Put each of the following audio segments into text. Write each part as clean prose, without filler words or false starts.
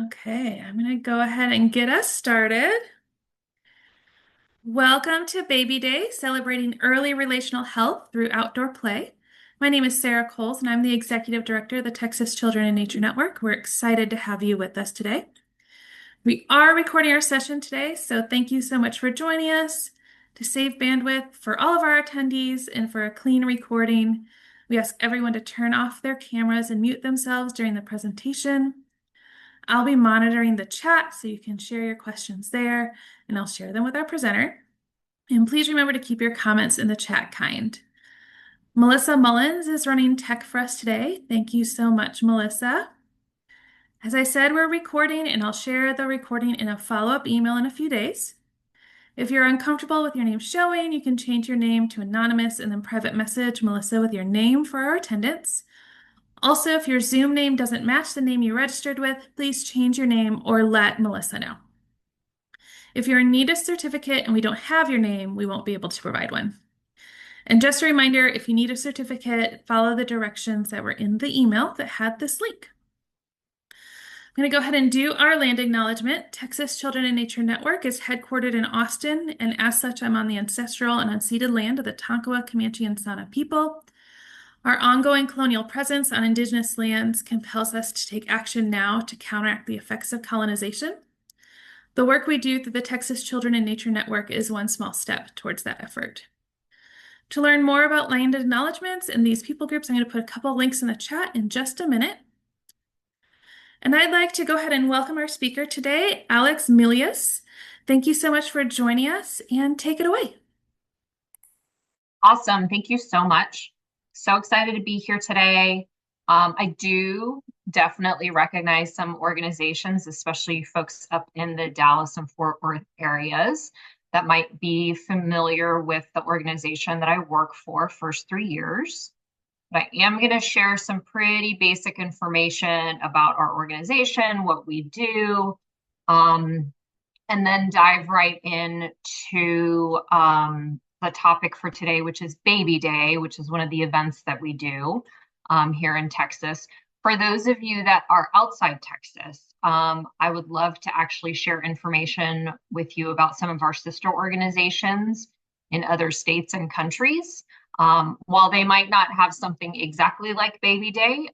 Okay, I'm going to go ahead and get us started. Welcome to Baby Day, celebrating early relational health through outdoor play. My name is Sarah Coles, and I'm the Executive Director of the Texas Children in Nature Network. We're excited to have you with us today. We are recording our session today, so thank you so much for joining us. To save bandwidth for all of our attendees and for a clean recording, we ask everyone to turn off their cameras and mute themselves during the presentation. I'll be monitoring the chat so you can share your questions there, and I'll share them with our presenter. And please remember to keep your comments in the chat kind. Melissa Mullins is running tech for us today. Thank you so much, Melissa. As I said, we're recording, and I'll share the recording in a follow-up email in a few days. If you're uncomfortable with your name showing, you can change your name to anonymous and then private message Melissa with your name for our attendance. Also, if your Zoom name doesn't match the name you registered with, please change your name or let Melissa know. If you're in need of a certificate and we don't have your name, we won't be able to provide one. And just a reminder, if you need a certificate, follow the directions that were in the email that had this link. I'm going to go ahead and do our land acknowledgement. Texas Children in Nature Network is headquartered in Austin, and as such, I'm on the ancestral and unceded land of the Tonkawa, Comanche, and Sana people. Our ongoing colonial presence on Indigenous lands compels us to take action now to counteract the effects of colonization. The work we do through the Texas Children in Nature Network is one small step towards that effort. To learn more about land acknowledgements and these people groups, I'm going to put a couple links in the chat in just a minute. And I'd like to go ahead and welcome our speaker today, Alex Mylius. Thank you so much for joining us, and take it away. Awesome. Thank you so much. So excited to be here today. I do definitely recognize some organizations, especially folks up in the Dallas and Fort Worth areas, that might be familiar with the organization that I work for, First 3 Years. But I am going to share some pretty basic information about our organization, what we do, and then dive right into the topic for today, which is Baby Day, which is one of the events that we do here in Texas. For those of you that are outside Texas, I would love to actually share information with you about some of our sister organizations in other states and countries. While they might not have something exactly like Baby Day,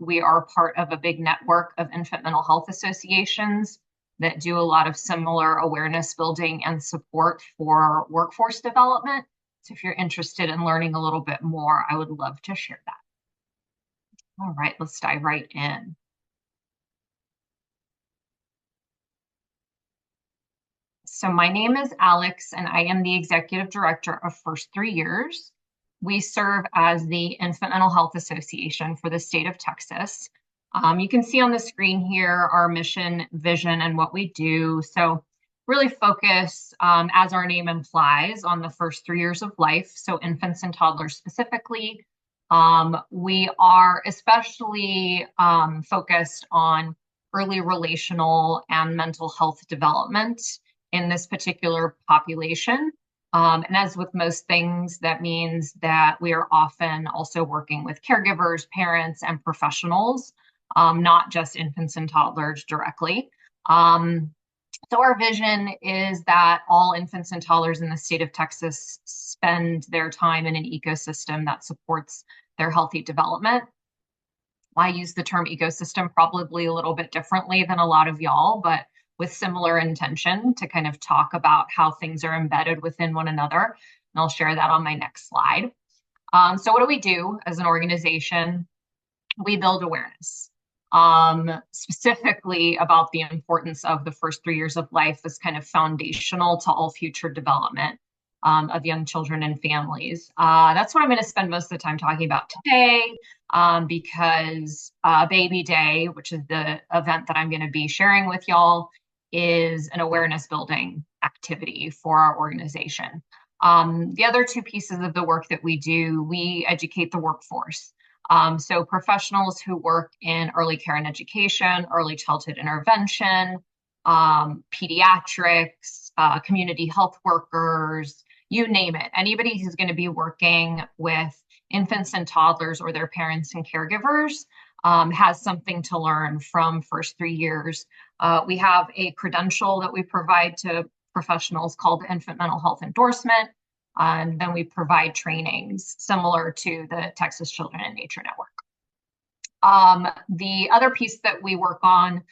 we are part of a big network of infant mental health associations that do a lot of similar awareness building and support for workforce development. So if you're interested in learning a little bit more, I would love to share that. All right, let's dive right in. So my name is Alex, and I am the Executive Director of First 3 Years. We serve as the Infant Mental Health Association for the state of Texas. You can see on the screen here our mission, vision, and what we do. So really focus, as our name implies, on the first 3 years of life, so infants and toddlers specifically. We are especially focused on early relational and mental health development in this particular population. And as with most things, that means that we are often also working with caregivers, parents, and professionals, not just infants and toddlers directly. So our vision is that all infants and toddlers in the state of Texas spend their time in an ecosystem that supports their healthy development. I use the term ecosystem probably a little bit differently than a lot of y'all, but with similar intention to kind of talk about how things are embedded within one another. And I'll share that on my next slide. So what do we do as an organization? We build awareness. Specifically about the importance of the first 3 years of life as kind of foundational to all future development of young children and families. That's what I'm going to spend most of the time talking about today, because Baby Day, which is the event that I'm going to be sharing with y'all, is an awareness building activity for our organization. The other two pieces of the work that we do, we educate the workforce. So professionals who work in early care and education, early childhood intervention, pediatrics, community health workers, you name it. Anybody who's going to be working with infants and toddlers or their parents and caregivers, has something to learn from first 3 years. We have a credential that we provide to professionals called the Infant Mental Health Endorsement. And then we provide trainings similar to the Texas Children in Nature Network. The other piece that we work on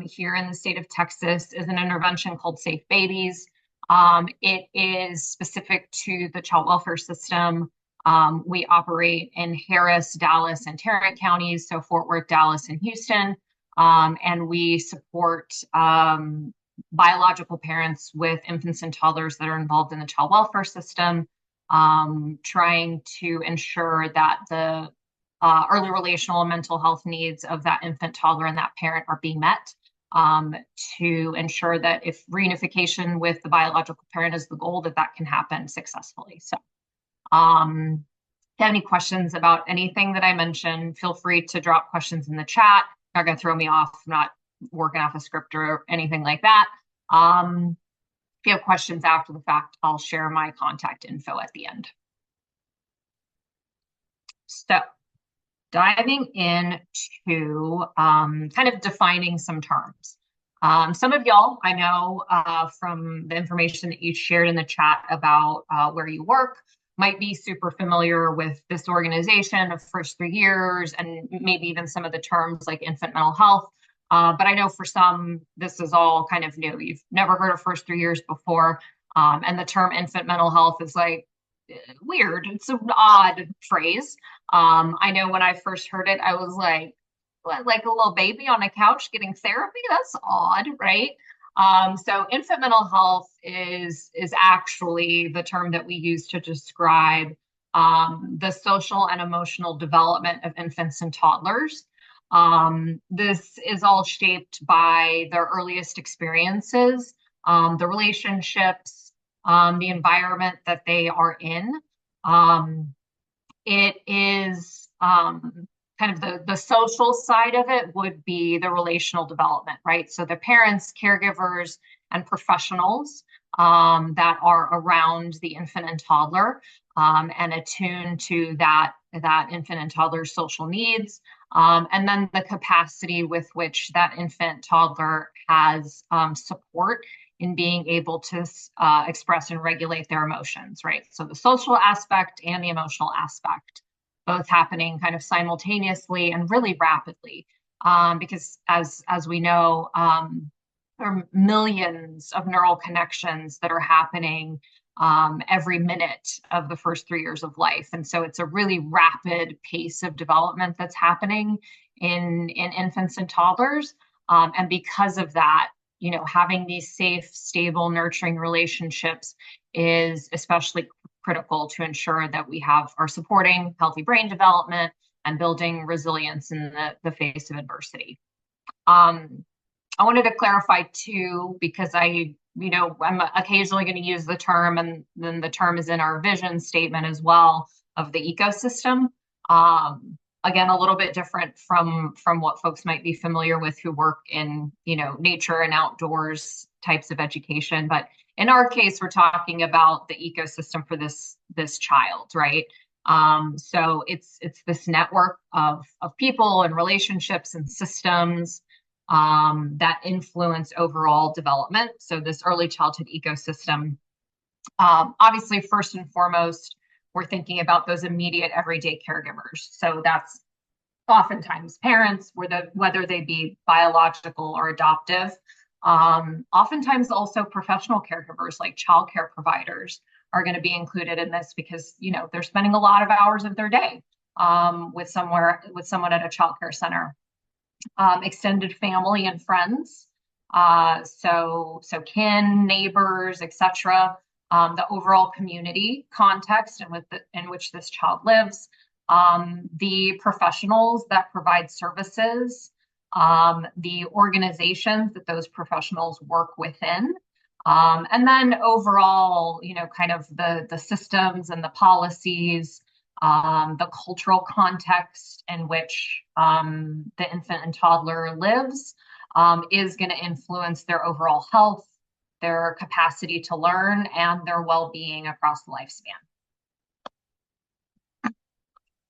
here in the state of Texas is an intervention called Safe Babies. It is specific to the child welfare system. We operate in Harris, Dallas, and Tarrant counties, so Fort Worth, Dallas, and Houston. And we support biological parents with infants and toddlers that are involved in the child welfare system, trying to ensure that the early relational and mental health needs of that infant, toddler, and that parent are being met, to ensure that if reunification with the biological parent is the goal, that that can happen successfully. So if you have any questions about anything that I mentioned, feel free to drop questions in the chat. Not going to throw me off. I'm not working off a script or anything like that. If you have questions after the fact, I'll share my contact info at the end. So diving into kind of defining some terms. Some of y'all, I know from the information that you shared in the chat about where you work, might be super familiar with this organization of first 3 years and maybe even some of the terms like infant mental health. But I know for some, this is all kind of new. You've never heard of first 3 years before. And the term infant mental health is like weird. It's an odd phrase. I know when I first heard it, I was like a little baby on a couch getting therapy. That's odd, right? So infant mental health is actually the term that we use to describe the social and emotional development of infants and toddlers. This is all shaped by their earliest experiences, the relationships, the environment that they are in. It is kind of the social side of it would be the relational development, right? So the parents, caregivers, and professionals that are around the infant and toddler and attuned to that infant and toddler's social needs, and then the capacity with which that infant toddler has support in being able to express and regulate their emotions, right? So the social aspect and the emotional aspect, both happening kind of simultaneously and really rapidly, because as we know, there are millions of neural connections that are happening every minute of the first 3 years of life. And so it's a really rapid pace of development that's happening in infants and toddlers. And because of that, you know, having these safe, stable, nurturing relationships is especially critical to ensure that we are supporting healthy brain development and building resilience in the face of adversity. I wanted to clarify too, because I'm occasionally going to use the term, and then the term is in our vision statement as well, of the ecosystem. Again, a little bit different from what folks might be familiar with who work in, nature and outdoors types of education. But in our case, we're talking about the ecosystem for this child, right? So it's this network of people and relationships and systems that influence overall development. So this early childhood ecosystem, obviously, first and foremost, we're thinking about those immediate everyday caregivers. So that's oftentimes parents, whether they be biological or adoptive. Oftentimes also professional caregivers like childcare providers are going to be included in this because, they're spending a lot of hours of their day with someone at a childcare center. Extended family and friends, so kin, neighbors, etc. The overall community context in which this child lives, the professionals that provide services, the organizations that those professionals work within, and then overall, kind of the systems and the policies, the cultural context in which the infant and toddler lives is going to influence their overall health, their capacity to learn, and their well-being across the lifespan.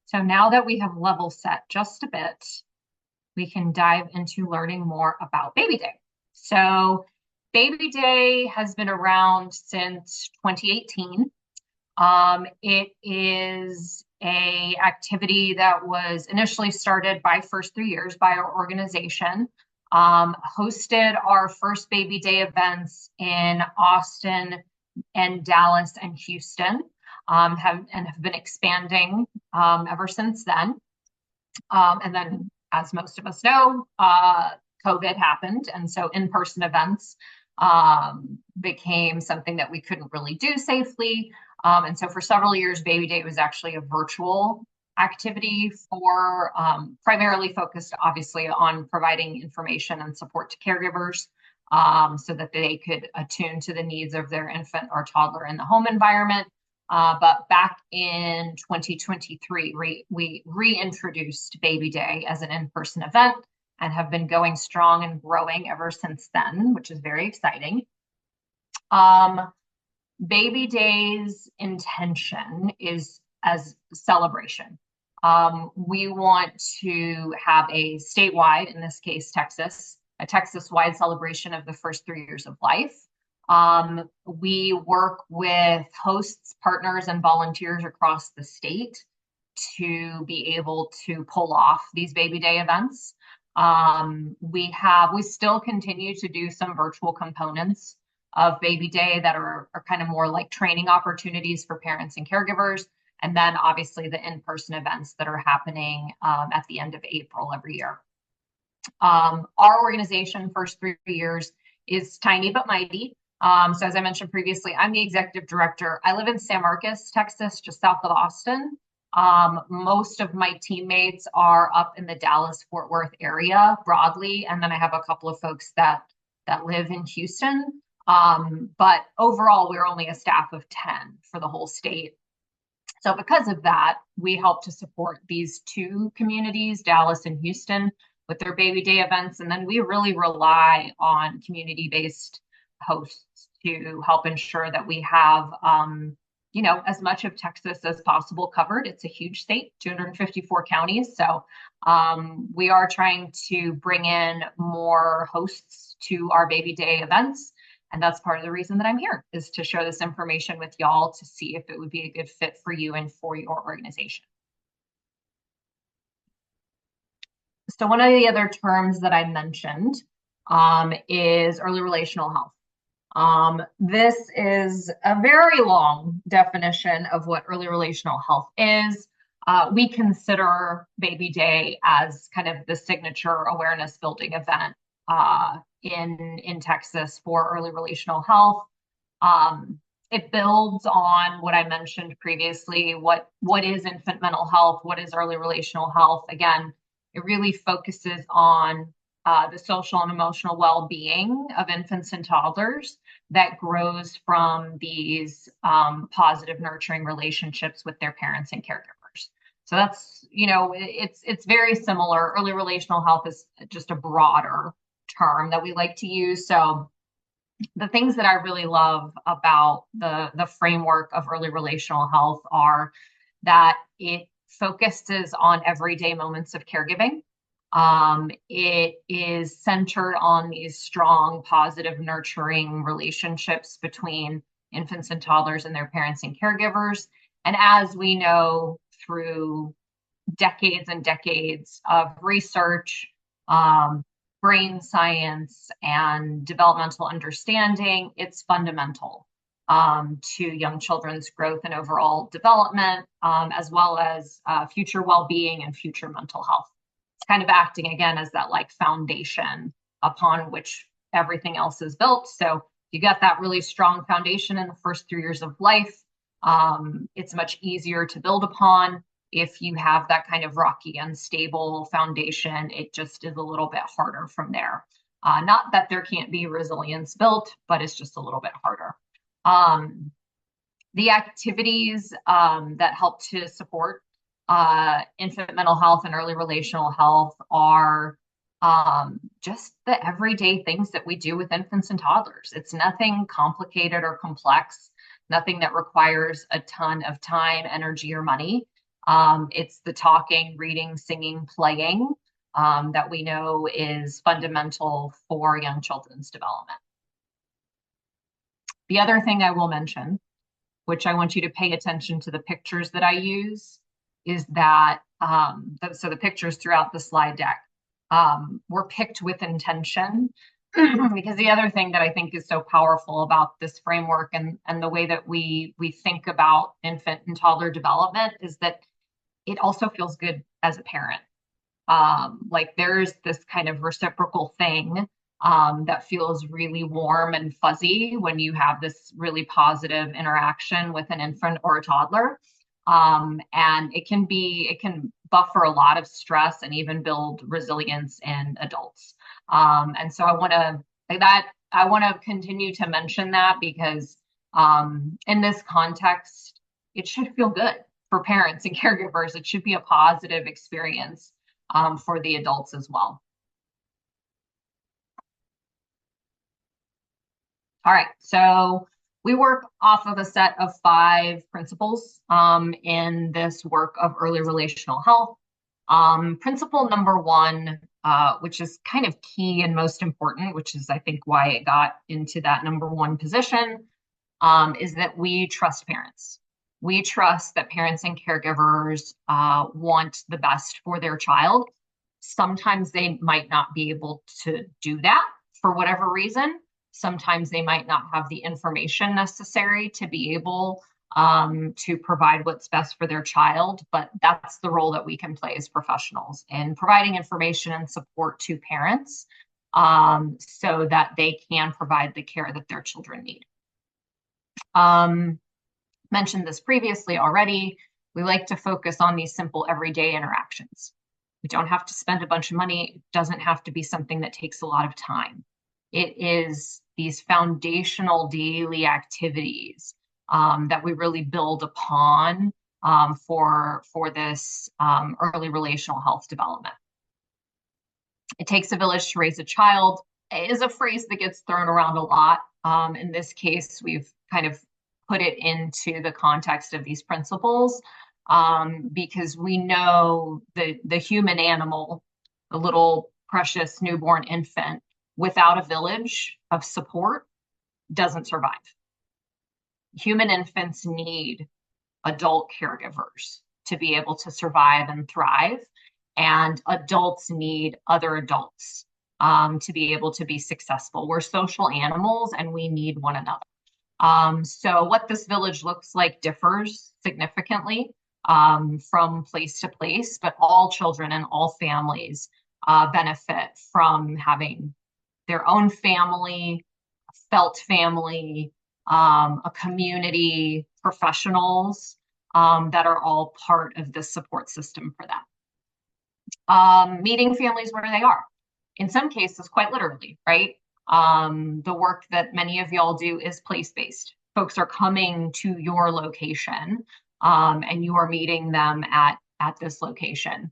So now that we have level set just a bit, we can dive into learning more about Baby Day. So Baby Day has been around since 2018. It is a activity that was initially started by First 3 Years by our organization. Hosted our first Baby Day events in Austin and Dallas and Houston, have been expanding ever since then. And then, as most of us know, COVID happened, and so in-person events became something that we couldn't really do safely. And so for several years, Baby Day was actually a virtual activity for primarily focused, obviously, on providing information and support to caregivers so that they could attune to the needs of their infant or toddler in the home environment. But back in 2023, we reintroduced Baby Day as an in-person event and have been going strong and growing ever since then, which is very exciting. Baby Day's intention is as a celebration. We want to have a statewide, in this case, Texas, a Texas-wide celebration of the first 3 years of life. We work with hosts, partners, and volunteers across the state to be able to pull off these Baby Day events. We still continue to do some virtual components of Baby Day that are kind of more like training opportunities for parents and caregivers. And then obviously the in-person events that are happening at the end of April every year. Our organization, First 3 Years, is tiny but mighty. So as I mentioned previously, I'm the executive director. I live in San Marcos, Texas, just south of Austin. Most of my teammates are up in the Dallas-Fort Worth area broadly, and then I have a couple of folks that live in Houston. But overall, we're only a staff of 10 for the whole state. So because of that, we help to support these two communities, Dallas and Houston, with their Baby Day events. And then we really rely on community-based hosts to help ensure that we have, as much of Texas as possible covered. It's a huge state, 254 counties. So we are trying to bring in more hosts to our Baby Day events. And that's part of the reason that I'm here, is to share this information with y'all to see if it would be a good fit for you and for your organization. So one of the other terms that I mentioned is early relational health. This is a very long definition of what early relational health is. We consider Baby Day as kind of the signature awareness building event in Texas for early relational health. It builds on what I mentioned previously. What is infant mental health? What is early relational health? Again, it really focuses on the social and emotional well-being of infants and toddlers that grows from these positive, nurturing relationships with their parents and caregivers. So that's, it's very similar. Early relational health is just a broader term that we like to use. So the things that I really love about the framework of early relational health are that it focuses on everyday moments of caregiving. It is centered on these strong, positive, nurturing relationships between infants and toddlers and their parents and caregivers. And as we know through decades and decades of research, brain science, and developmental understanding, it's fundamental to young children's growth and overall development, as well as future well-being and future mental health. It's kind of acting again as that like foundation upon which everything else is built. So you got that really strong foundation in the first 3 years of life. It's much easier to build upon. If you have that kind of rocky, unstable foundation, it just is a little bit harder from there. Not that there can't be resilience built, but it's just a little bit harder. The activities that help to support infant mental health and early relational health are just the everyday things that we do with infants and toddlers. It's nothing complicated or complex, nothing that requires a ton of time, energy, or money. It's the talking, reading, singing, playing that we know is fundamental for young children's development. The other thing I will mention, which I want you to pay attention to the pictures that I use, is that, so the pictures throughout the slide deck were picked with intention. Because the other thing that I think is so powerful about this framework and the way that we think about infant and toddler development is that it also feels good as a parent. Like there's this kind of reciprocal thing that feels really warm and fuzzy when you have this really positive interaction with an infant or a toddler. And it can buffer a lot of stress and even build resilience in adults. And so I want to continue to mention that because in this context, it should feel good for parents and caregivers. It should be a positive experience for the adults as well. All right, so we work off of a set of 5 principles in this work of early relational health. Principle number 1, which is kind of key and most important, which is I think why it got into that number 1 position, is that we trust parents. We trust that parents and caregivers want the best for their child. Sometimes they might not be able to do that for whatever reason. Sometimes they might not have the information necessary to be able to provide what's best for their child, but that's the role that we can play as professionals in providing information and support to parents so that they can provide the care that their children need. Mentioned this previously already. We like to focus on these simple everyday interactions. We don't have to spend a bunch of money. It doesn't have to be something that takes a lot of time. It is these foundational daily activities that we really build upon for this early relational health development. It takes a village to raise a child is a phrase that gets thrown around a lot. In this case, we've kind of put it into the context of these principles because we know the human animal, the little precious newborn infant, without a village of support, doesn't survive. Human infants need adult caregivers to be able to survive and thrive, and adults need other adults to be able to be successful. We're social animals and we need one another. So what this village looks like differs significantly from place to place, but all children and all families benefit from having their own family, felt family, a community, professionals that are all part of the support system for that. Meeting families where they are. In some cases, quite literally, right? The work that many of y'all do is place-based. Folks are coming to your location and you are meeting them at this location.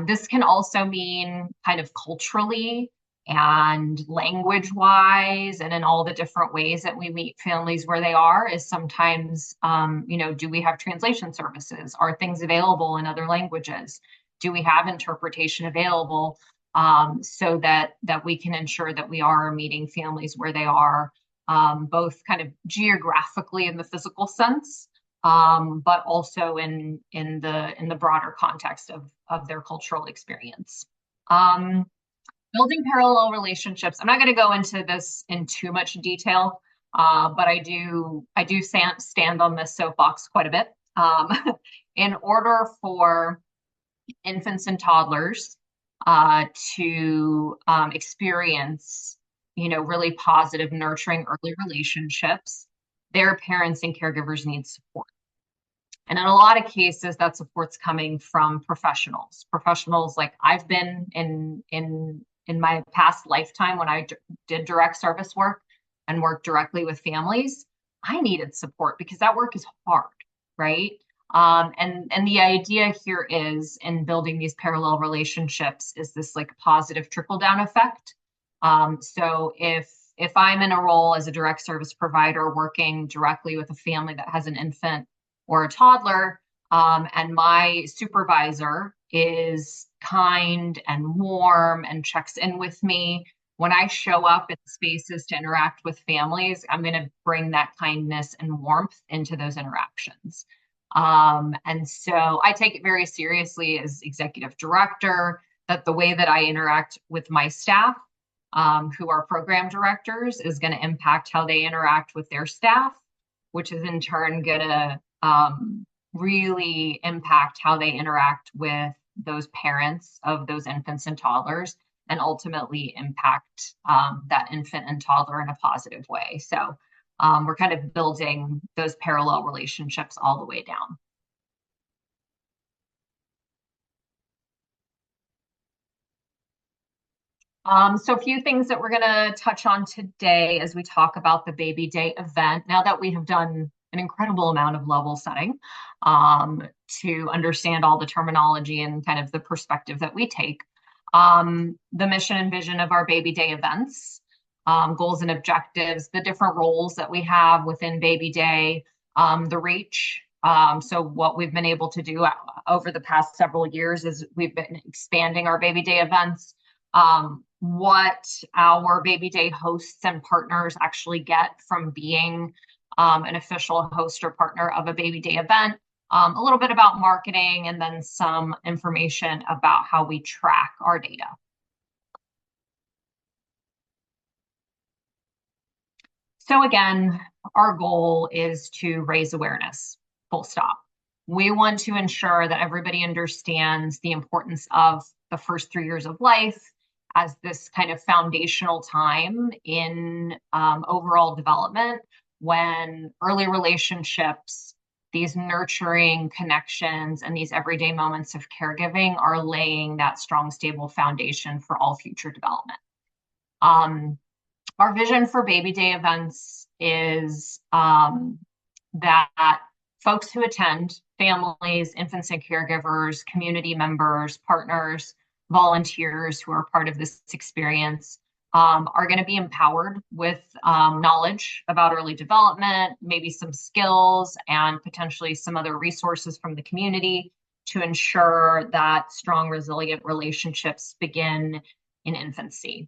This can also mean kind of culturally and language-wise and in all the different ways that we meet families where they are is sometimes, do we have translation services? Are things available in other languages? Do we have interpretation available so that we can ensure that we are meeting families where they are, both kind of geographically in the physical sense, but also in the broader context of their cultural experience. Building parallel relationships. I'm not going to go into this in too much detail, but I do stand on this soapbox quite a bit. In order for infants and toddlers to experience, really positive, nurturing early relationships, their parents and caregivers need support. And in a lot of cases, that support's coming from professionals like I've been in my past lifetime when I did direct service work and worked directly with families. I needed support because that work is hard, right? And the idea here is in building these parallel relationships is this like positive trickle down effect. So if I'm in a role as a direct service provider working directly with a family that has an infant or a toddler, And my supervisor is kind and warm and checks in with me. When I show up in spaces to interact with families, I'm going to bring that kindness and warmth into those interactions. And so I take it very seriously as executive director that the way that I interact with my staff, who are program directors, is going to impact how they interact with their staff, which is in turn going to really impact how they interact with those parents of those infants and toddlers, and ultimately impact that infant and toddler in a positive way. So we're kind of building those parallel relationships all the way down. So a few things that we're going to touch on today as we talk about the Baby Day event. Now that we have done an incredible amount of level setting to understand all the terminology and kind of the perspective that we take, the mission and vision of our Baby Day events, goals and objectives, the different roles that we have within Baby Day, the reach. So what we've been able to do over the past several years is we've been expanding our Baby Day events. What our Baby Day hosts and partners actually get from being an official host or partner of a Baby Day event, a little bit about marketing, and then some information about how we track our data. So again, our goal is to raise awareness, full stop. We want to ensure that everybody understands the importance of the first 3 years of life as this kind of foundational time in overall development, when early relationships, these nurturing connections, and these everyday moments of caregiving are laying that strong, stable foundation for all future development. Our vision for Baby Day events is that folks who attend, families, infants and caregivers, community members, partners, volunteers who are part of this experience, are going to be empowered with knowledge about early development, maybe some skills, and potentially some other resources from the community to ensure that strong, resilient relationships begin in infancy.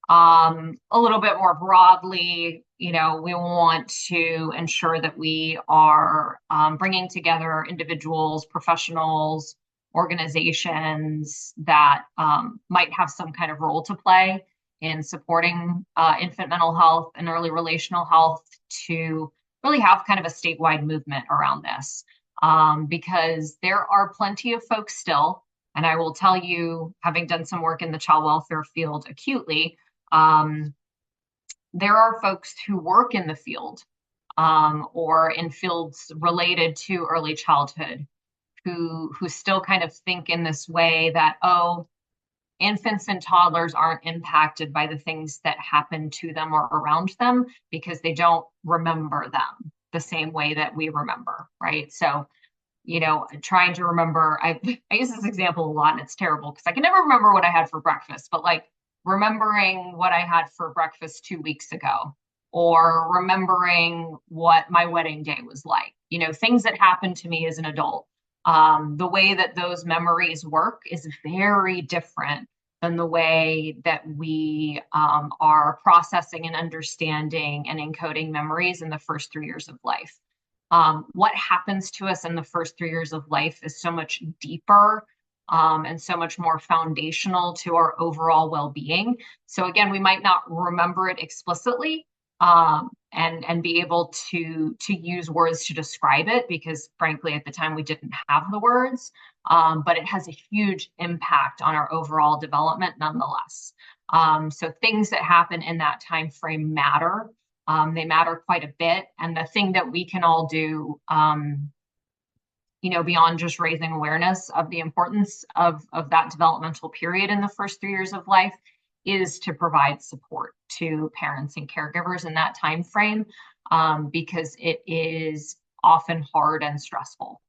A little bit more broadly, we want to ensure that we are bringing together individuals, professionals, organizations that might have some kind of role to play in supporting infant mental health and early relational health to really have kind of a statewide movement around this. Because there are plenty of folks still, and I will tell you, having done some work in the child welfare field acutely, there are folks who work in the field or in fields related to early childhood who still kind of think in this way that, oh, infants and toddlers aren't impacted by the things that happen to them or around them because they don't remember them the same way that we remember, right? So, trying to remember, I use this example a lot and it's terrible because I can never remember what I had for breakfast, but like remembering what I had for breakfast 2 weeks ago, or remembering what my wedding day was like, things that happened to me as an adult. The way that those memories work is very different than the way that we are processing and understanding and encoding memories in the first 3 years of life. What happens to us in the first 3 years of life is so much deeper and so much more foundational to our overall well-being. So again, we might not remember it explicitly, and be able to use words to describe it because frankly at the time we didn't have the words, but it has a huge impact on our overall development nonetheless. So things that happen in that time frame matter. They matter quite a bit, and the thing that we can all do beyond just raising awareness of the importance of that developmental period in the first 3 years of life is to provide support to parents and caregivers in that time frame, because it is often hard and stressful.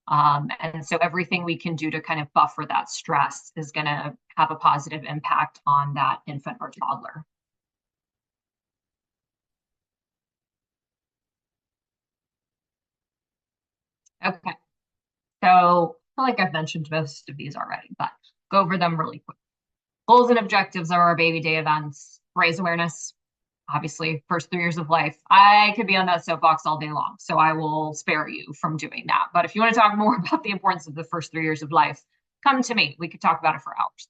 And so everything we can do to kind of buffer that stress is going to have a positive impact on that infant or toddler. Okay. So I feel like I've mentioned most of these already, but go over them really quick. Goals and objectives of our baby day events: raise awareness, obviously, first 3 years of life. I could be on that soapbox all day long, so I will spare you from doing that. But if you want to talk more about the importance of the first 3 years of life, come to me. We could talk about it for hours.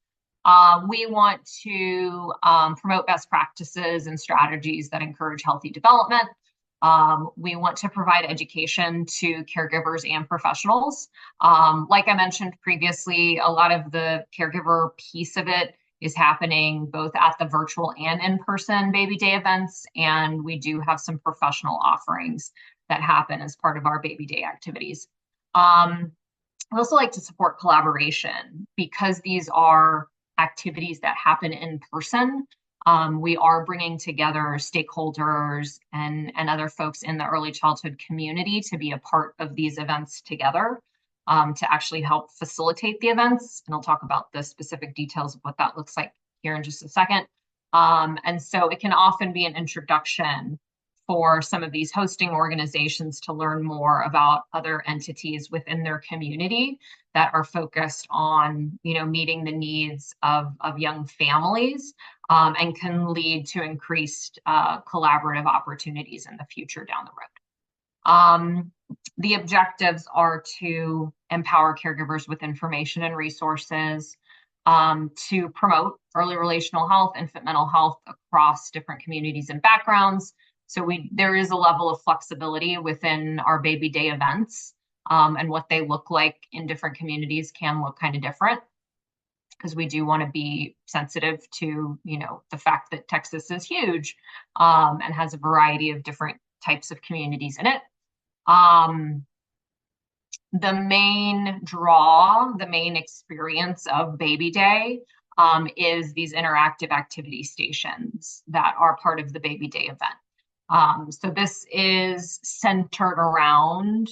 We want to promote best practices and strategies that encourage healthy development. We want to provide education to caregivers and professionals. Like I mentioned previously, a lot of the caregiver piece of it is happening both at the virtual and in-person baby day events. And we do have some professional offerings that happen as part of our baby day activities. I also like to support collaboration because these are activities that happen in person. We are bringing together stakeholders and other folks in the early childhood community to be a part of these events together, to actually help facilitate the events. And I'll talk about the specific details of what that looks like here in just a second. And so it can often be an introduction for some of these hosting organizations to learn more about other entities within their community that are focused on, meeting the needs of young families, and can lead to increased collaborative opportunities in the future down the road. The objectives are to empower caregivers with information and resources, to promote early relational health, infant mental health across different communities and backgrounds. So there is a level of flexibility within our baby day events, and what they look like in different communities can look kind of different, because we do want to be sensitive to, the fact that Texas is huge, and has a variety of different types of communities in it. The main draw, the main experience of baby day, is these interactive activity stations that are part of the baby day event. So this is centered around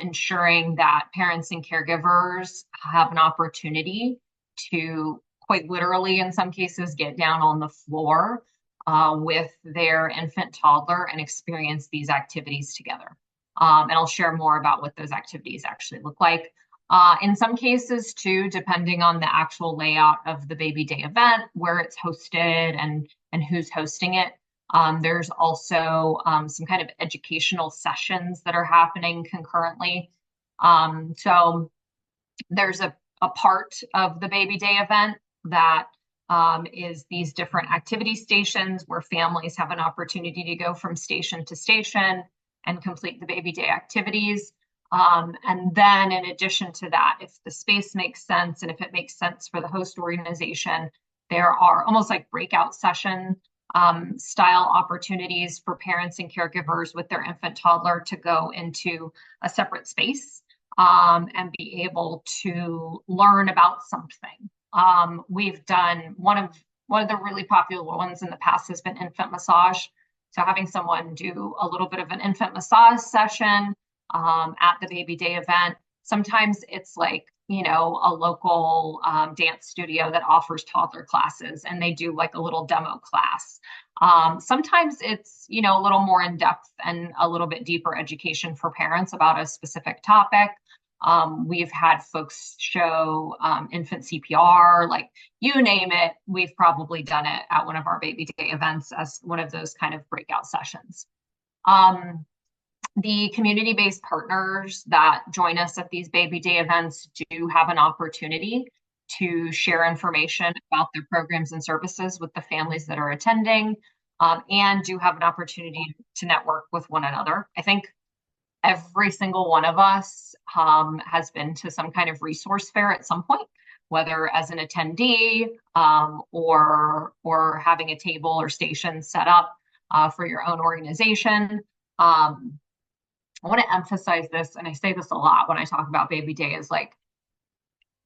ensuring that parents and caregivers have an opportunity to, quite literally in some cases, get down on the floor with their infant toddler and experience these activities together. And I'll share more about what those activities actually look like. In some cases too, depending on the actual layout of the baby day event, where it's hosted and who's hosting it, there's also some kind of educational sessions that are happening concurrently. So there's a part of the baby day event that is these different activity stations where families have an opportunity to go from station to station and complete the baby day activities. And then in addition to that, if the space makes sense and if it makes sense for the host organization, there are almost like breakout session style opportunities for parents and caregivers with their infant toddler to go into a separate space, and be able to learn about something. We've done one of the really popular ones in the past has been infant massage. So having someone do a little bit of an infant massage session at the baby day event. Sometimes it's like, a local dance studio that offers toddler classes, and they do like a little demo class. Sometimes it's, a little more in depth and a little bit deeper education for parents about a specific topic. We've had folks show infant CPR, like you name it, we've probably done it at one of our baby day events as one of those kind of breakout sessions. The community-based partners that join us at these baby day events do have an opportunity to share information about their programs and services with the families that are attending, and do have an opportunity to network with one another. I think every single one of us has been to some kind of resource fair at some point, whether as an attendee, or having a table or station set up for your own organization. I want to emphasize this, and I say this a lot when I talk about baby day, is like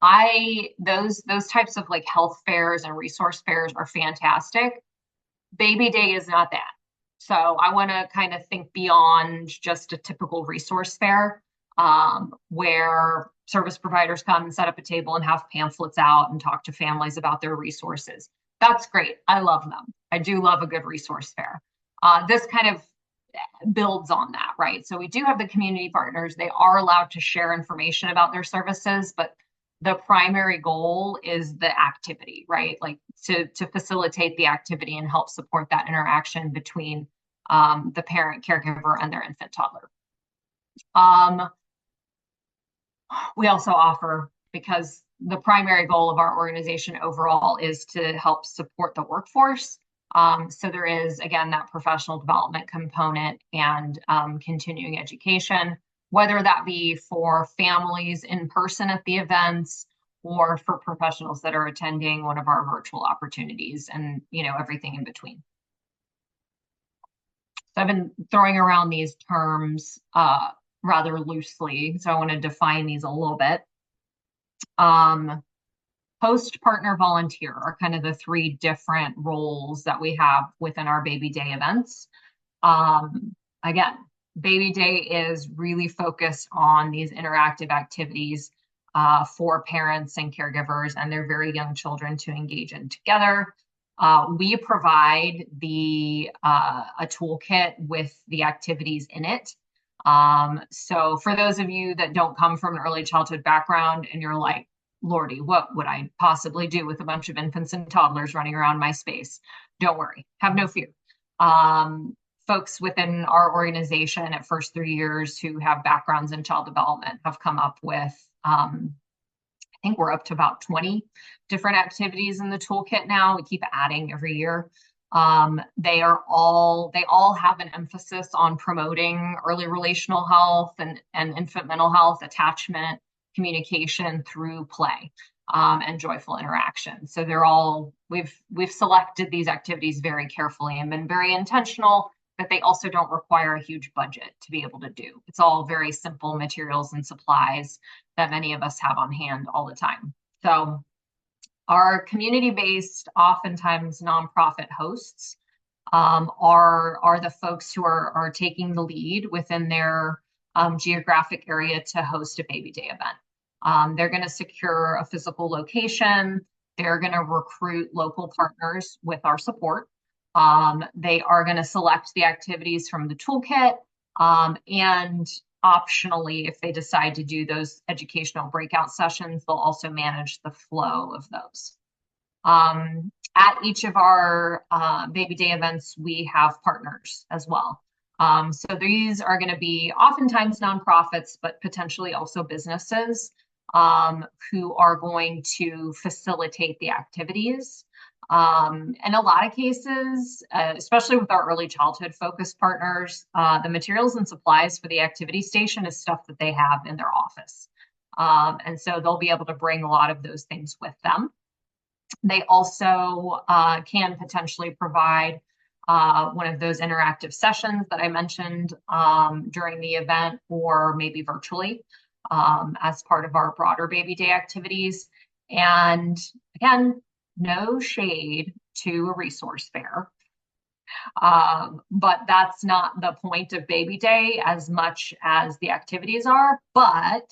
those types of like health fairs and resource fairs are fantastic. Baby day is not that. So I want to kind of think beyond just a typical resource fair, where service providers come and set up a table and have pamphlets out and talk to families about their resources. That's great. I love them. I do love a good resource fair. This kind of builds on that, right? So we do have the community partners. They are allowed to share information about their services, but the primary goal is the activity, right? Like to facilitate the activity and help support that interaction between the parent, caregiver, and their infant toddler. We also offer, because the primary goal of our organization overall is to help support the workforce. So there is, again, that professional development component and continuing education, whether that be for families in person at the events or for professionals that are attending one of our virtual opportunities, and everything in between. So I've been throwing around these terms rather loosely, so I want to define these a little bit. Host, partner, volunteer are kind of the three different roles that we have within our Baby Day events. Again, Baby Day is really focused on these interactive activities for parents and caregivers and their very young children to engage in together. We provide a toolkit with the activities in it. So for those of you that don't come from an early childhood background and you're like, Lordy, what would I possibly do with a bunch of infants and toddlers running around my space? Don't worry, have no fear. Folks within our organization at First 3 Years who have backgrounds in child development have come up with, I think we're up to about 20 different activities in the toolkit now. We keep adding every year. They all have an emphasis on promoting early relational health and infant mental health, attachment, communication through play, and joyful interaction. So we've selected these activities very carefully and been very intentional that they also don't require a huge budget to be able to do. It's all very simple materials and supplies that many of us have on hand all the time. So our community-based, oftentimes nonprofit hosts are the folks who are taking the lead within their geographic area to host a Baby Day event. They're going to secure a physical location. They're going to recruit local partners with our support. They are going to select the activities from the toolkit, and optionally, if they decide to do those educational breakout sessions, they'll also manage the flow of those. At each of our Baby Day events, we have partners as well. So these are going to be oftentimes nonprofits, but potentially also businesses who are going to facilitate the activities. In a lot of cases, especially with our early childhood focused partners, the materials and supplies for the activity station is stuff that they have in their office. And so they'll be able to bring a lot of those things with them. They also can potentially provide one of those interactive sessions that I mentioned during the event, or maybe virtually as part of our broader Baby Day activities. And again, no shade to a resource fair. But that's not the point of Baby Day as much as the activities are. But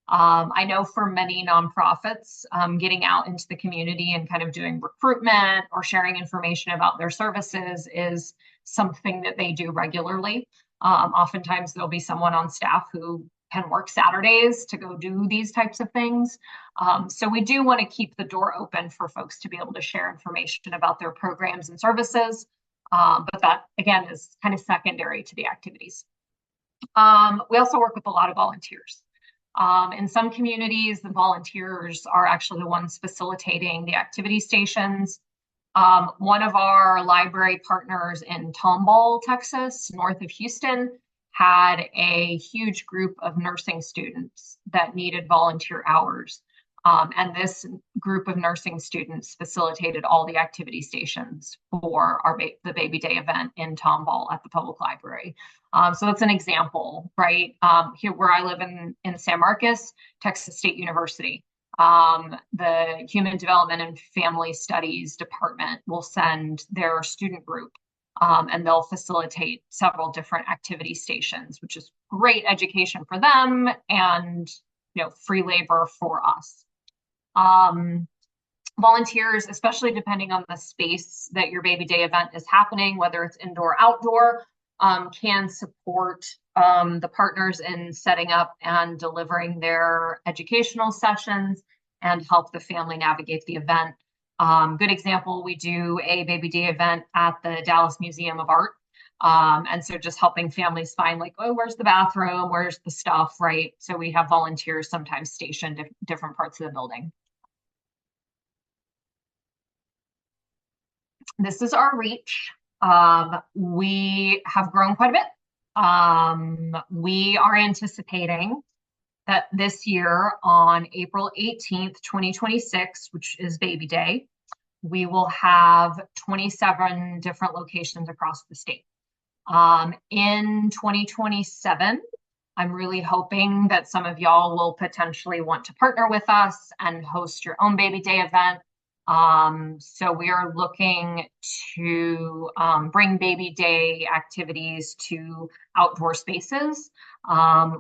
I know for many nonprofits, getting out into the community and kind of doing recruitment or sharing information about their services is something that they do regularly. Oftentimes there'll be someone on staff who can work Saturdays to go do these types of things. So we do want to keep the door open for folks to be able to share information about their programs and services. But that, again, is kind of secondary to the activities. We also work with a lot of volunteers. In some communities, the volunteers are actually the ones facilitating the activity stations. One of our library partners in Tomball, Texas, north of Houston, had a huge group of nursing students that needed volunteer hours. And this group of nursing students facilitated all the activity stations for the Baby Day event in Tomball at the public library. So that's an example, right? Here where I live in San Marcos, Texas State University, the Human Development and Family Studies Department will send their student group, and they'll facilitate several different activity stations, which is great education for them and free labor for us. Volunteers, especially depending on the space that your Baby Day event is happening, whether it's indoor, outdoor, can support the partners in setting up and delivering their educational sessions and help the family navigate the event. Good example, we do a baby day event at the Dallas Museum of Art. And so just helping families find like, oh, where's the bathroom? Where's the stuff, right? So we have volunteers sometimes stationed in different parts of the building. This is our reach. We have grown quite a bit. We are anticipating that this year on April 18th, 2026, which is Baby Day, we will have 27 different locations across the state. In 2027, I'm really hoping that some of y'all will potentially want to partner with us and host your own Baby Day event. So we are looking to bring Baby Day activities to outdoor spaces,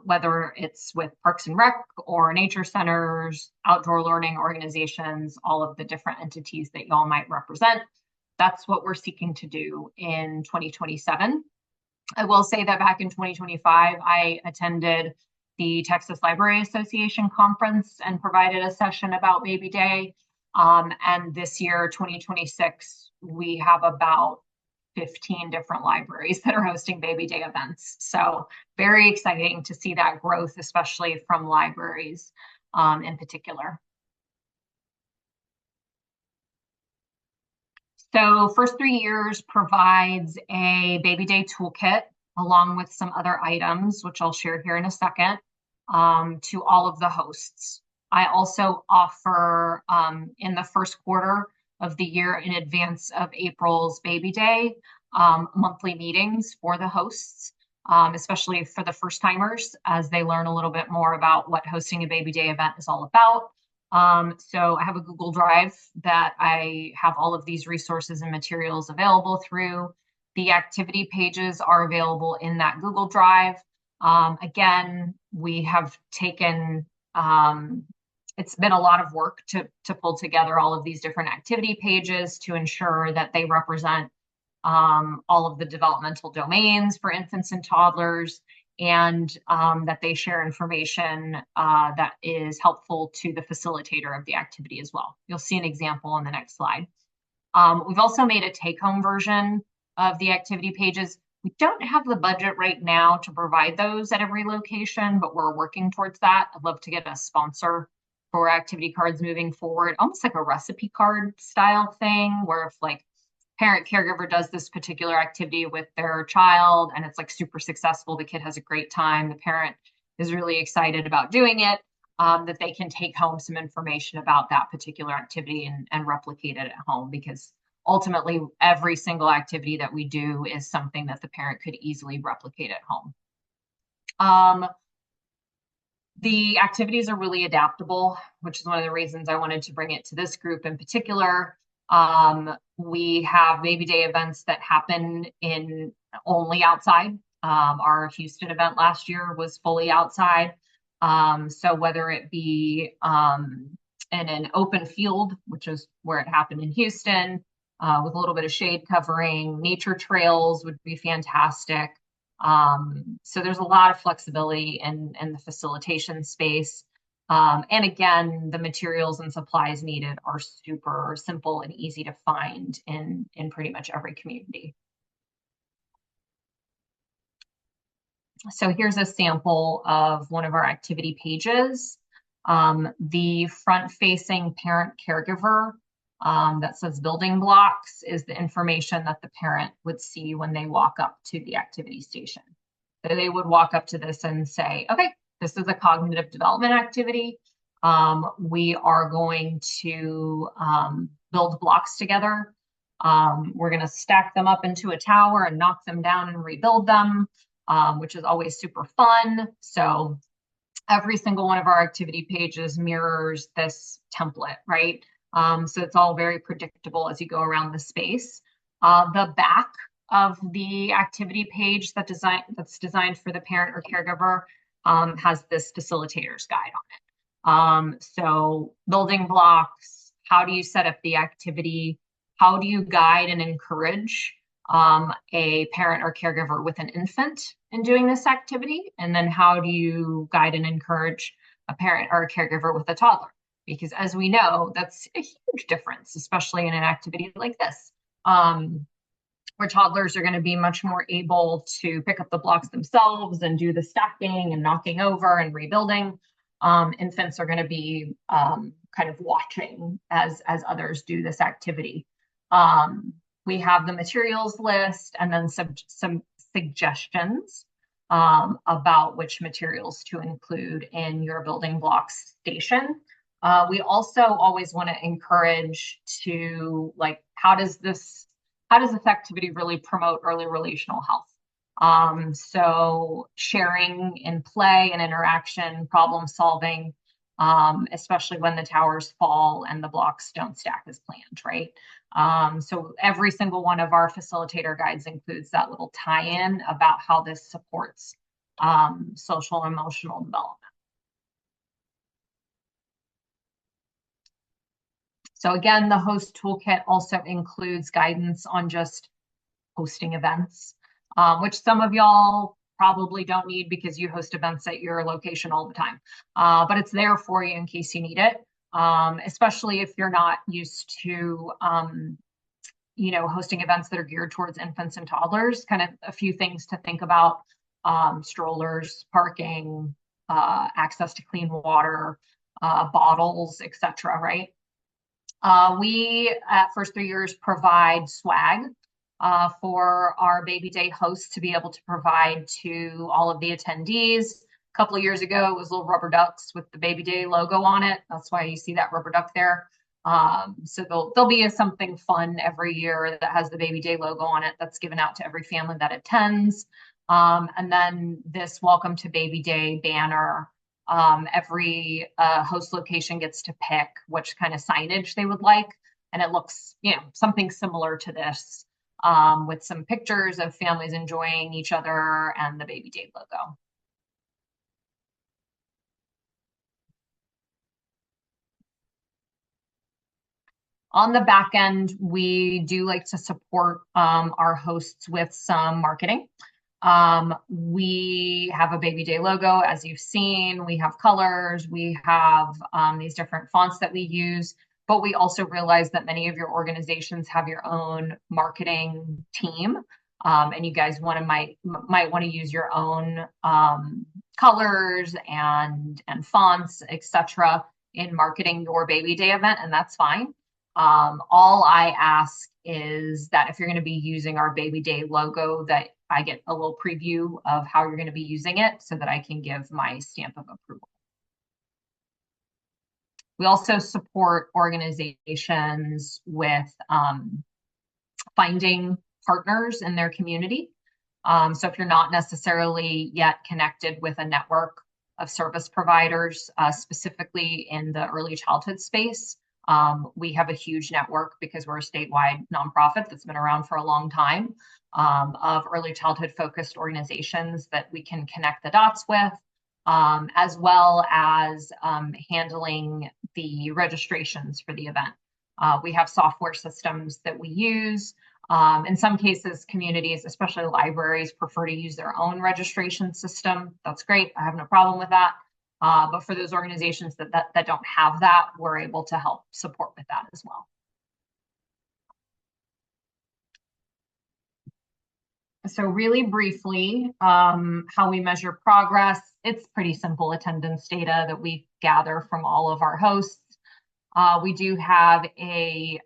whether it's with Parks and Rec or nature centers, outdoor learning organizations, all of the different entities that y'all might represent. That's what we're seeking to do in 2027. I will say that back in 2025, I attended the Texas Library Association conference and provided a session about Baby Day. And this year, 2026, we have about 15 different libraries that are hosting Baby Day events. So very exciting to see that growth, especially from libraries in particular. So First 3 Years provides a Baby Day toolkit along with some other items, which I'll share here in a second, to all of the hosts. I also offer in the first quarter of the year in advance of April's Baby Day, monthly meetings for the hosts, especially for the first timers as they learn a little bit more about what hosting a Baby Day event is all about. So I have a Google Drive that I have all of these resources and materials available through. The activity pages are available in that Google Drive. Again, we have taken, it's been a lot of work to pull together all of these different activity pages to ensure that they represent all of the developmental domains for infants and toddlers, and that they share information that is helpful to the facilitator of the activity as well. You'll see an example on the next slide. We've also made a take-home version of the activity pages. We don't have the budget right now to provide those at every location, but we're working towards that. I'd love to get a sponsor for activity cards moving forward, almost like a recipe card style thing, where if like parent caregiver does this particular activity with their child and it's like super successful, the kid has a great time, the parent is really excited about doing it, that they can take home some information about that particular activity and replicate it at home, because ultimately every single activity that we do is something that the parent could easily replicate at home. The activities are really adaptable, which is one of the reasons I wanted to bring it to this group in particular. We have Baby Day events that happen in only outside. Our Houston event last year was fully outside. So whether it be in an open field, which is where it happened in Houston, with a little bit of shade covering, nature trails would be fantastic. So there's a lot of flexibility in the facilitation space. And again, the materials and supplies needed are super simple and easy to find in pretty much every community. So here's a sample of one of our activity pages. The front-facing parent caregiver that says building blocks is the information that the parent would see when they walk up to the activity station. So they would walk up to this and say, okay, this is a cognitive development activity. We are going to build blocks together. We're going to stack them up into a tower and knock them down and rebuild them, which is always super fun. So every single one of our activity pages mirrors this template, right? So it's all very predictable as you go around the space. The back of the activity page that's designed for the parent or caregiver has this facilitator's guide on it. So building blocks, how do you set up the activity? How do you guide and encourage a parent or caregiver with an infant in doing this activity? And then how do you guide and encourage a parent or a caregiver with a toddler? Because as we know, that's a huge difference, especially in an activity like this, where toddlers are going to be much more able to pick up the blocks themselves and do the stacking and knocking over and rebuilding. Infants are going to be kind of watching as others do this activity. We have the materials list and then some suggestions about which materials to include in your building blocks station. We also always want to encourage to, like, how does this activity really promote early relational health? So sharing in play and interaction, problem solving, especially when the towers fall and the blocks don't stack as planned, right? So every single one of our facilitator guides includes that little tie-in about how this supports social and emotional development. So again, the host toolkit also includes guidance on just hosting events, which some of y'all probably don't need because you host events at your location all the time. But it's there for you in case you need it, especially if you're not used to, hosting events that are geared towards infants and toddlers. Kind of a few things to think about: strollers, parking, access to clean water, bottles, etc. Right? We at First 3 Years provide swag for our baby day hosts to be able to provide to all of the attendees. A couple of years ago, it was little rubber ducks with the baby day logo on it. That's why you see that rubber duck there. So there'll be something fun every year that has the baby day logo on it that's given out to every family that attends. And then this Welcome to Baby Day banner. Every host location gets to pick which kind of signage they would like. And it looks, something similar to this, with some pictures of families enjoying each other and the baby day logo. On the back end, we do like to support our hosts with some marketing. We have a baby day logo, as you've seen. We have colors. We have these different fonts that we use. But we also realize that many of your organizations have your own marketing team, and you guys might want to use your own colors and fonts, etc., in marketing your baby day event, and that's fine. All I ask is that if you're going to be using our baby day logo, that I get a little preview of how you're going to be using it so that I can give my stamp of approval. We also support organizations with finding partners in their community. So if you're not necessarily yet connected with a network of service providers, specifically in the early childhood space, we have a huge network because we're a statewide nonprofit that's been around for a long time, of early childhood focused organizations that we can connect the dots with, as well as handling the registrations for the event. We have software systems that we use. In some cases, communities, especially libraries, prefer to use their own registration system. That's great. I have no problem with that. But for those organizations that don't have that, we're able to help support with that as well. So really briefly, how we measure progress, it's pretty simple attendance data that we gather from all of our hosts. We do have a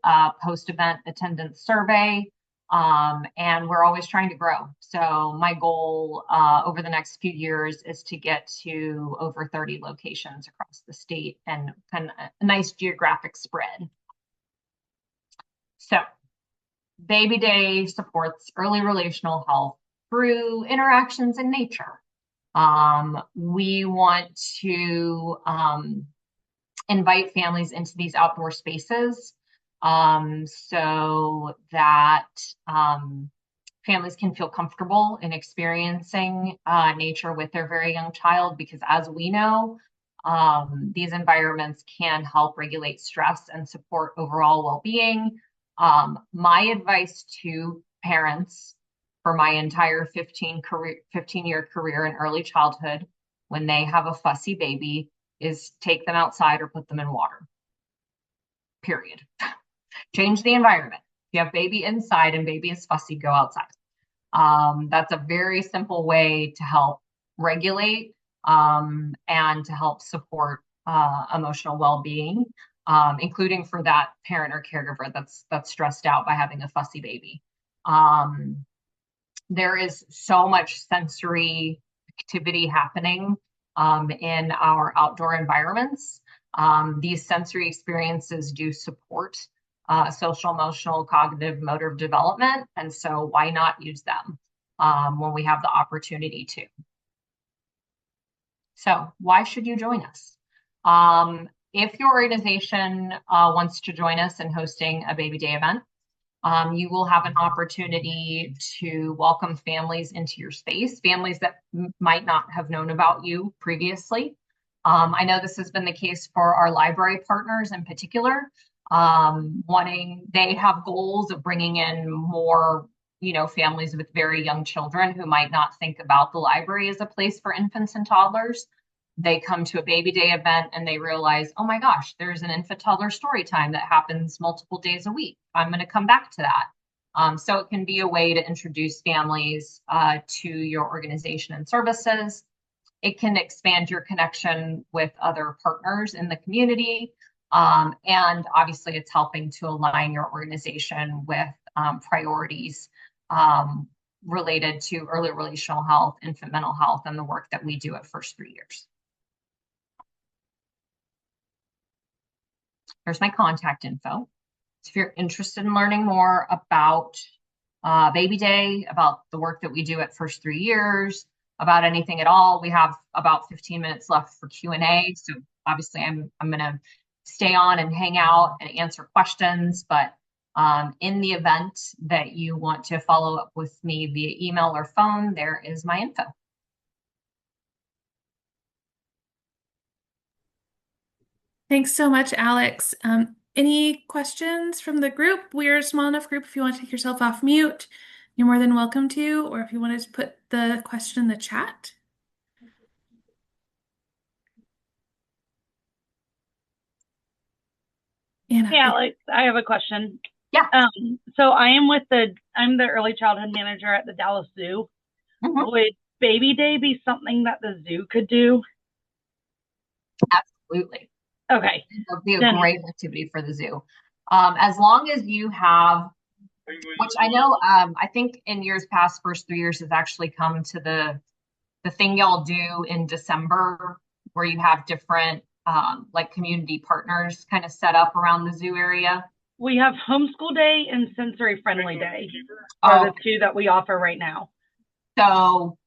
post-event attendance survey, and we're always trying to grow. So my goal over the next few years is to get to over 30 locations across the state and kind of a nice geographic spread. So Baby Day supports early relational health through interactions in nature. We want to invite families into these outdoor spaces so that families can feel comfortable in experiencing nature with their very young child, because as we know, these environments can help regulate stress and support overall well-being. My advice to parents for my entire 15-year career in early childhood when they have a fussy baby is take them outside or put them in water. Period. Change the environment. If you have baby inside and baby is fussy, go outside. That's a very simple way to help regulate and to help support emotional well-being, including for that parent or caregiver that's stressed out by having a fussy baby. There is so much sensory activity happening in our outdoor environments. These sensory experiences do support social, emotional, cognitive, motor development. And so why not use them when we have the opportunity to? So why should you join us? If your organization wants to join us in hosting a Baby Day event, you will have an opportunity to welcome families into your space, families that might not have known about you previously. I know this has been the case for our library partners in particular. They have goals of bringing in more, families with very young children who might not think about the library as a place for infants and toddlers. They come to a Baby Day event and they realize, oh my gosh, there's an infant toddler story time that happens multiple days a week. I'm going to come back to that. So it can be a way to introduce families to your organization and services. It can expand your connection with other partners in the community. And obviously, it's helping to align your organization with priorities related to early relational health, infant mental health, and the work that we do at First 3 Years. Here's my contact info. So if you're interested in learning more about Baby Day, about the work that we do at First 3 Years, about anything at all, we have about 15 minutes left for Q&A. So obviously I'm going to stay on and hang out and answer questions, but in the event that you want to follow up with me via email or phone, there is my info. Thanks so much, Alex. Any questions from the group? We're a small enough group. If you want to take yourself off mute, you're more than welcome to, or if you want to put the question in the chat. Anna. Hey, Alex, I have a question. Yeah. So I'm the early childhood manager at the Dallas Zoo. Mm-hmm. Would Baby Day be something that the zoo could do? Absolutely. Okay. It would be a great activity for the zoo. As long as you have, which I know, I think in years past, First 3 Years has actually come to the thing y'all do in December where you have different like community partners kind of set up around the zoo area. We have Homeschool Day and Sensory Friendly Day are the two that we offer right now. So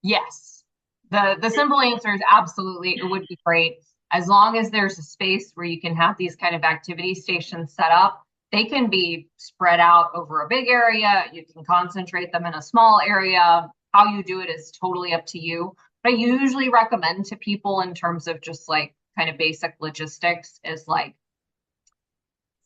yes, the simple answer is absolutely, it would be great. As long as there's a space where you can have these kind of activity stations set up, they can be spread out over a big area. You can concentrate them in a small area. How you do it is totally up to you. But I usually recommend to people in terms of just like kind of basic logistics is like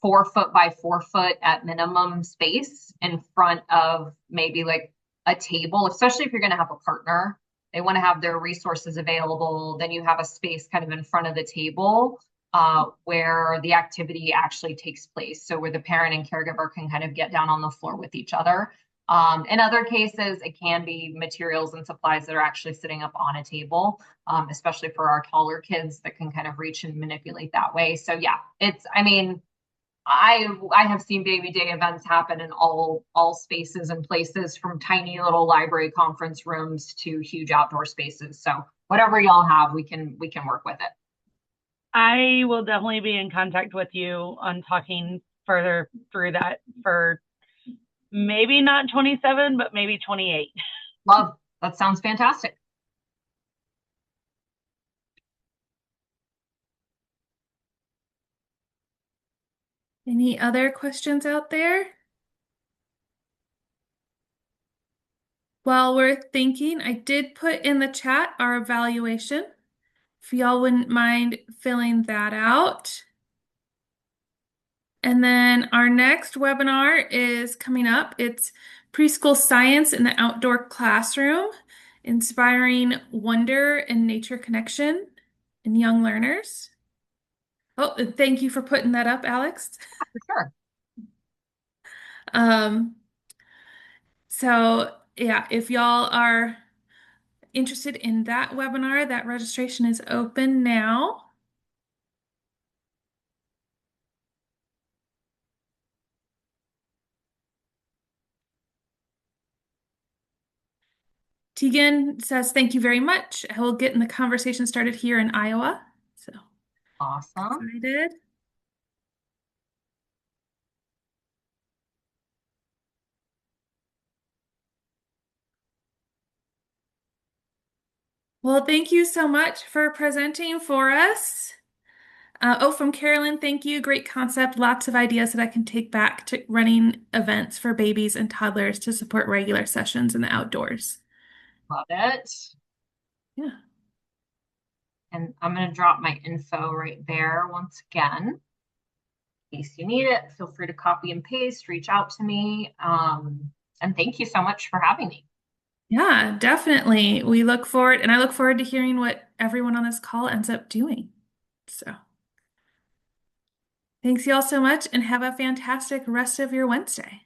4 foot by 4 foot at minimum space in front of maybe like a table, especially if you're going to have a partner. They want to have their resources available. Then you have a space kind of in front of the table where the activity actually takes place. So where the parent and caregiver can kind of get down on the floor with each other. In other cases, it can be materials and supplies that are actually sitting up on a table, especially for our taller kids that can kind of reach and manipulate that way. So yeah, I have seen Baby Day events happen in all spaces and places, from tiny little library conference rooms to huge outdoor spaces. So whatever y'all have, we can work with it. I will definitely be in contact with you on talking further through that for maybe not 27, but maybe 28. Love, that sounds fantastic. Any other questions out there? While we're thinking, I did put in the chat our evaluation. If y'all wouldn't mind filling that out. And then our next webinar is coming up. It's Preschool science in the outdoor classroom, inspiring wonder and nature connection in young learners. Oh, and thank you for putting that up, Alex. For sure. Um, so yeah, if y'all are interested in that webinar, that registration is open now. Tegan says, thank you very much. I will get the conversation started here in Iowa. So Awesome. excited. Well, thank you so much for presenting for us. Oh, from Carolyn, thank you. Great concept. Lots of ideas that I can take back to running events for babies and toddlers to support regular sessions in the outdoors. Love it. Yeah. And I'm going to drop my info right there once again. In case you need it, feel free to copy and paste, reach out to me. And thank you so much for having me. Yeah, definitely. We look forward, and I look forward to hearing what everyone on this call ends up doing. So, thanks y'all so much, and have a fantastic rest of your Wednesday.